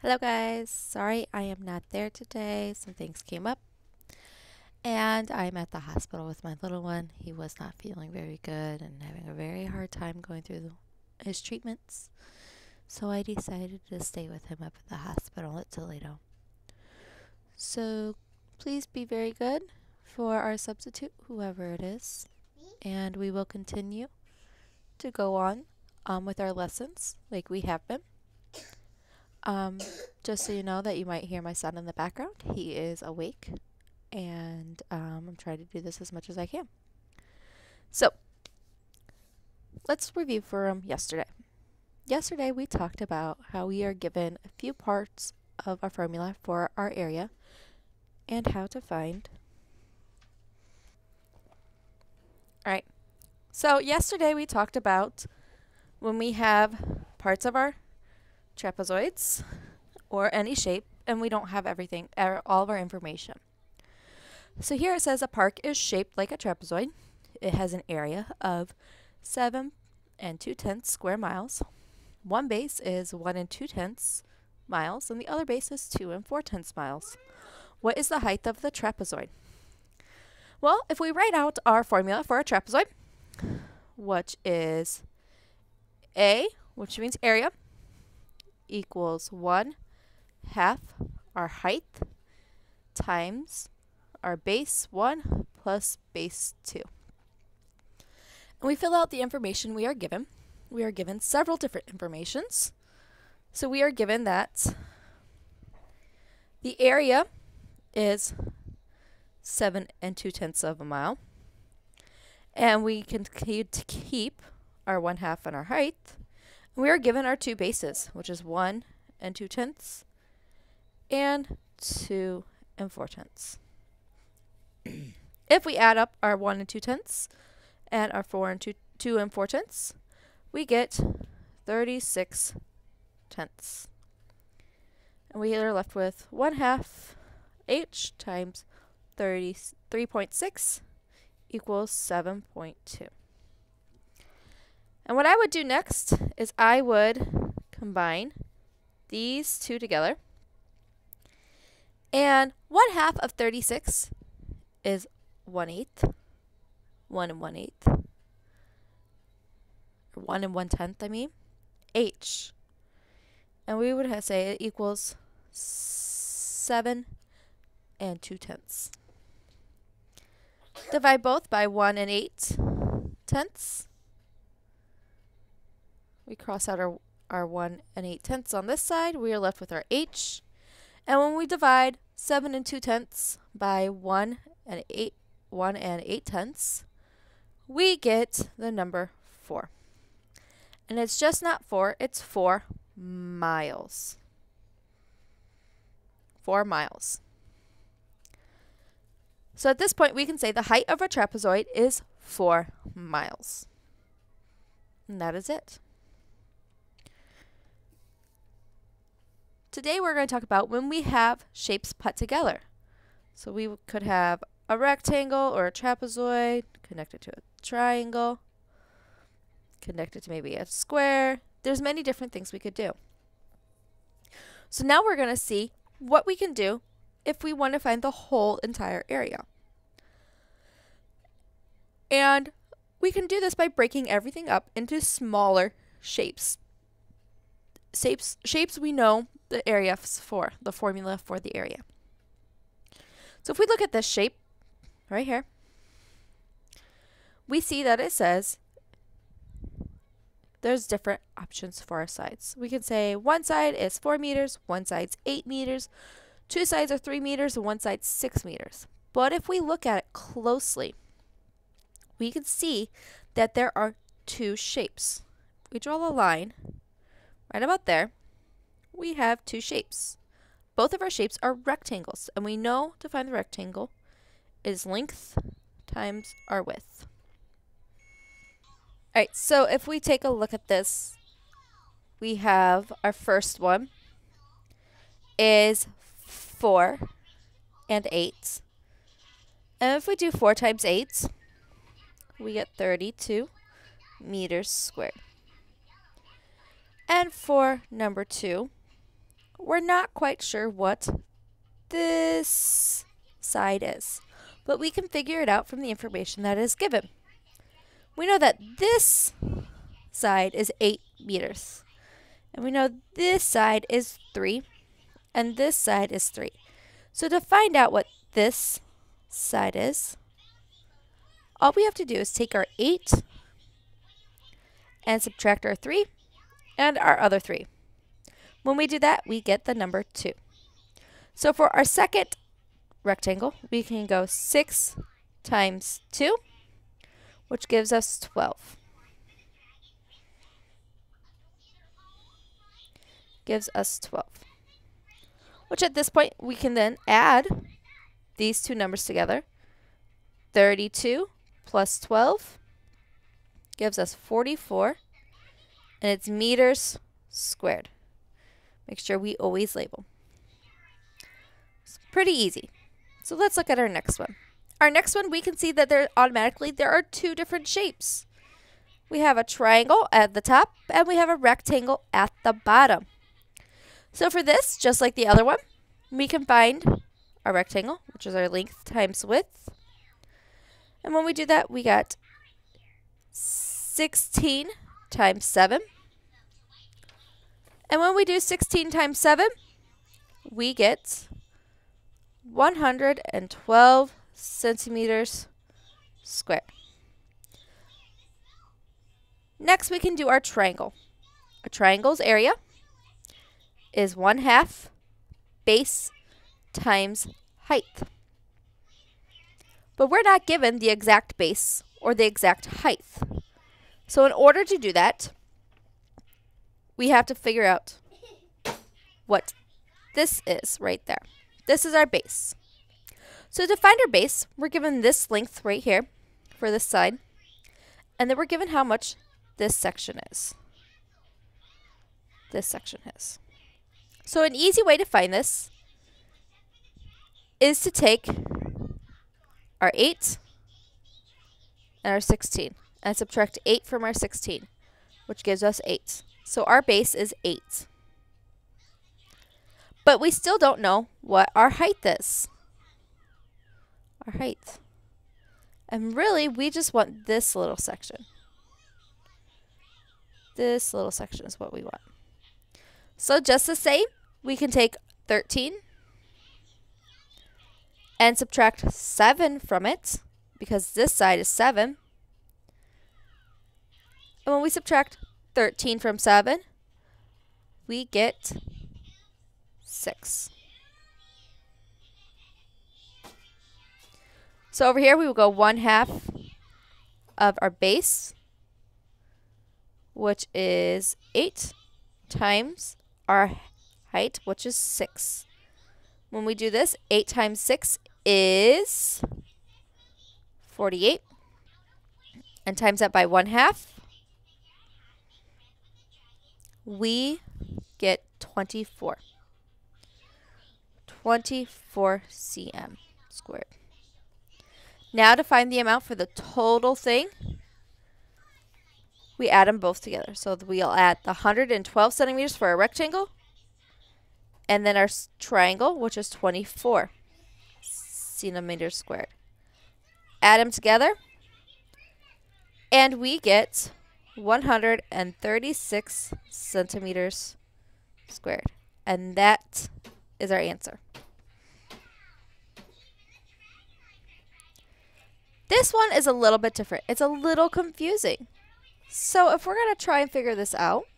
Hello guys, sorry I am not there today. Some things came up and I'm at the hospital with my little one. He was not feeling very good and having a very hard time going through his treatments. So I decided to stay with him up at the hospital at Toledo. So please be very good for our substitute, whoever it is. And we will continue to go on with our lessons like we have been. Just so you know that you might hear my son in the background. He is awake, and I'm trying to do this as much as I can. So, let's review from yesterday. Yesterday we talked about how we are given a few parts of our formula for our area and how to find. Alright, so yesterday we talked about when we have parts of our trapezoids or any shape and we don't have everything, all of our information. So here it says a park is shaped like a trapezoid. It has an area of 7 2/10 square miles. One base is 1 2/10 miles and the other base is 2 4/10 miles. What is the height of the trapezoid? Well, if we write out our formula for a trapezoid, which is A, which means area, equals 1/2 our height times our base 1 plus base 2. And we fill out the information we are given. We are given several different informations. So we are given that the area is 7 2/10 of a mile. And we can keep our 1/2 and our height. We are given our two bases, which is 1 2/10 and 2 4/10. If we add up our 1 2/10 and our 2 4/10, we get 36/10. And we are left with 1/2 h times 33.6 equals 7.2. And what I would do next is I would combine these two together. And 1/2 of 36 is 1/8. 1 1/8. Or 1 1/10, I mean. H. And we would say it equals 7 2/10. Divide both by 1 8/10. We cross out our 1 8/10 on this side. We are left with our h. And when we divide 7 2/10 by 1 8/10, we get the number 4. And it's just not 4, it's 4 miles. 4 miles. So at this point, we can say the height of a trapezoid is 4 miles. And that is it. Today we're going to talk about when we have shapes put together. So we could have a rectangle or a trapezoid connected to a triangle, connected to maybe a square. There's many different things we could do. So now we're going to see what we can do if we want to find the whole entire area. And we can do this by breaking everything up into smaller shapes. Shapes we know the area for, the formula for the area. So if we look at this shape right here, we see that it says there's different options for our sides. We can say one side is 4 meters, one side's 8 meters, two sides are 3 meters, and one side's 6 meters. But if we look at it closely, we can see that there are two shapes. We draw a line right about there. We have two shapes. Both of our shapes are rectangles, and we know to find the rectangle is length times our width. Alright, so if we take a look at this, we have our first one is 4 and 8. And if we do 4 times 8, we get 32 meters squared. And for number 2, we're not quite sure what this side is, but we can figure it out from the information that is given. We know that this side is 8 meters, and we know this side is 3, and this side is 3. So to find out what this side is, all we have to do is take our 8 and subtract our 3 and our other 3. When we do that, we get the number 2. So for our second rectangle, we can go 6 times 2, which gives us 12. Gives us 12. Which at this point, we can then add these two numbers together. 32 plus 12 gives us 44, and it's meters squared. Make sure we always label. It's pretty easy. So let's look at our next one. Our next one, we can see that there are 2 different shapes. We have a triangle at the top, and we have a rectangle at the bottom. So for this, just like the other one, we can find our rectangle, which is our length times width. And when we do that, we got 16 times 7. And when we do 16 times 7, we get 112 centimeters squared. Next, we can do our triangle. A triangle's area is 1/2 base times height. But we're not given the exact base or the exact height. So in order to do that, we have to figure out what this is right there. This is our base. So to find our base, we're given this length right here for this side, and then we're given how much this section is. This section is. So an easy way to find this is to take our 8 and our 16 and subtract 8 from our 16, which gives us 8. So our base is 8. But we still don't know what our height is. Our height. And really, we just want this little section. This little section is what we want. So just the same, we can take 13 and subtract 7 from it, because this side is 7. And when we subtract 13 from 7, we get 6. So over here, we will go 1/2 of our base, which is 8, times our height, which is 6. When we do this, 8 times 6 is 48. And times that by 1/2, we get 24. 24 cm squared. Now to find the amount for the total thing, we add them both together. So we'll add the 112 centimeters for our rectangle, and then our triangle, which is 24 centimeters squared. Add them together, and we get 136 centimeters squared. And that is our answer. This one is a little bit different. It's a little confusing. So if we're going to try and figure this out,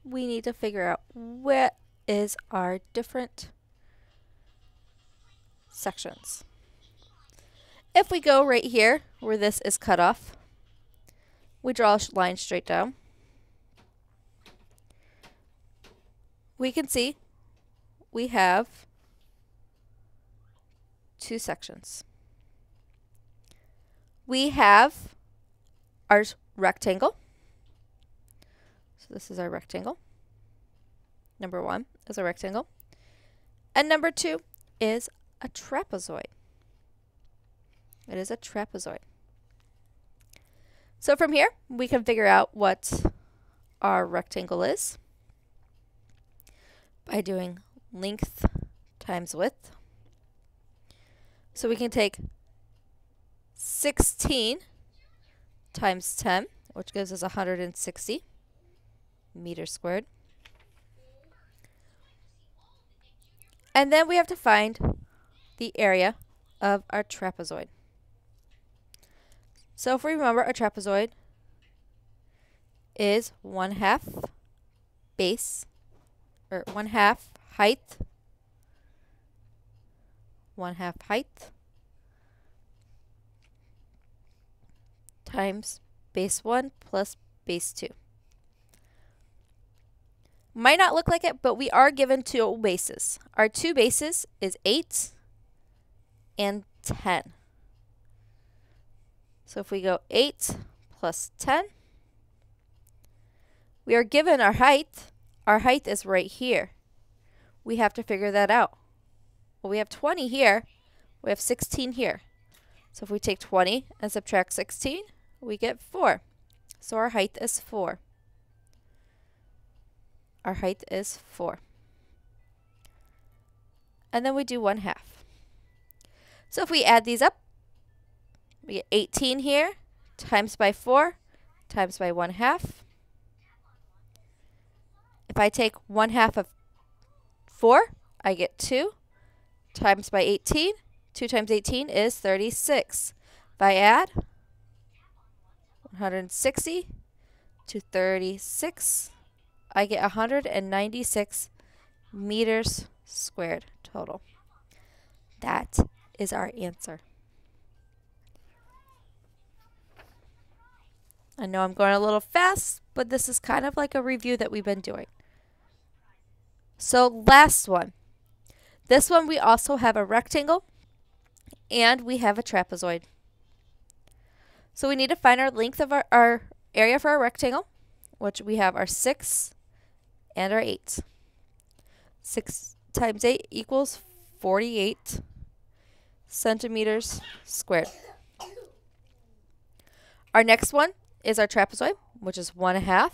we need to figure out what is our different sections. If we go right here where this is cut off, we draw a line straight down. We can see we have 2 sections. We have our rectangle. So this is our rectangle. Number 1 is a rectangle. And number 2 is a trapezoid. It is a trapezoid. So from here, we can figure out what our rectangle is by doing length times width. So we can take 16 times 10, which gives us 160 meters squared. And then we have to find the area of our trapezoid. So if we remember, a trapezoid is 1/2 base, or 1/2 height, 1/2 height times base 1 plus base 2. Might not look like it, but we are given two bases. Our two bases is 8 and 10. So if we go 8 plus 10, we are given our height. Our height is right here. We have to figure that out. Well, we have 20 here. We have 16 here. So if we take 20 and subtract 16, we get 4. So our height is 4. Our height is 4. And then we do 1/2. So if we add these up, we get 18 here, times by 4, times by 1/2. If I take 1/2 of 4, I get 2, times by 18. 2 times 18 is 36. If I add 160 to 36, I get 196 meters squared total. That is our answer. I know I'm going a little fast, but this is kind of like a review that we've been doing. So last one. This one we also have a rectangle and we have a trapezoid. So we need to find our length of our area for our rectangle, which we have our 6 and our 8. 6 times 8 equals 48 centimeters squared. Our next one is our trapezoid, which is 1/2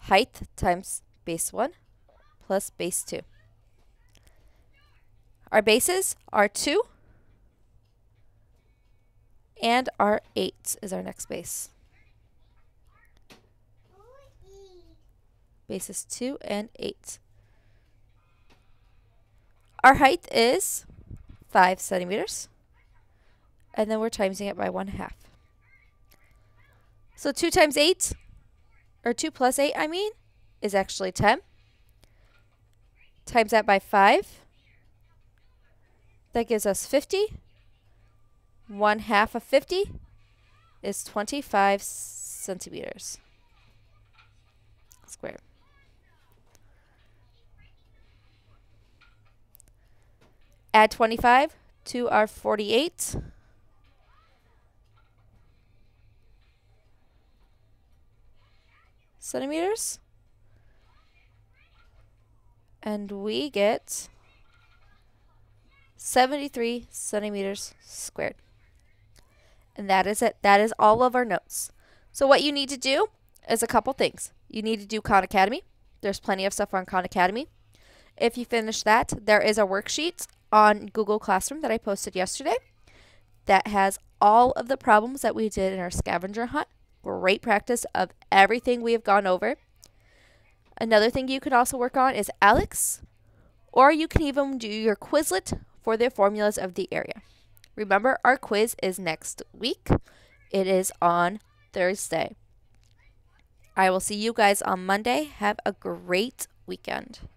height times base 1 plus base 2. Our bases are 2 and our 8 is our next base. Bases 2 and 8. Our height is 5 centimeters, and then we're timesing it by 1/2. So 2 times 8, or 2 plus 8, I mean, is actually 10. Times that by 5. That gives us 50. 1/2 of 50 is 25 centimeters squared. Add 25 to our 48. Centimeters. And we get 73 centimeters squared. And that is it. That is all of our notes. So what you need to do is a couple things. You need to do Khan Academy. There's plenty of stuff on Khan Academy. If you finish that, there is a worksheet on Google Classroom that I posted yesterday that has all of the problems that we did in our scavenger hunt. Great practice of everything we have gone over. Another thing you can also work on is Alex, or you can even do your Quizlet for the formulas of the area. Remember, our quiz is next week. It is on Thursday. I will see you guys on Monday. Have a great weekend.